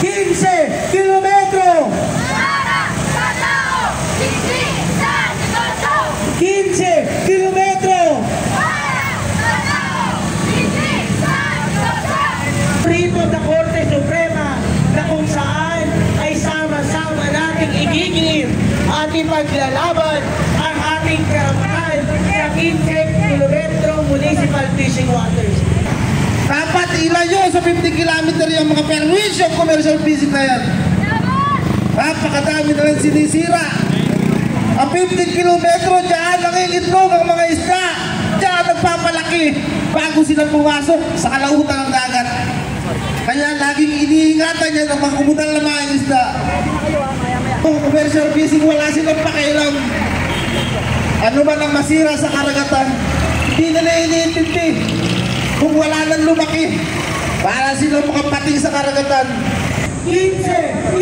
15 kilometro. Para sa tao, hindi sa negosyo. 15 kilometro. Para sa tao, hindi sa negosyo. Rito sa Korte Suprema na kung saan ay sama-sama nating igigil at ipaglalaban ang ating karapatan sa 15 kilometro municipal fishing waters. Dapat ilayo sa 50 kilometer yung mga permission commercial fishing na yan. Napakadami na lang sinisira. Ang 15 kilometro dyan nangingitlog ang mga isda. Dyan nagpapalaki bago sila pumasok sa kalautan ng dagat. Kaya laging iniingatan niya ng mga kumutan na mga isda. Kung commercial fishing, wala silang pakialam. Ano man ang masira sa karagatan, hindi nila iniintindi. Kung wala nang lumaki, para silang makapating sa karagatan. 15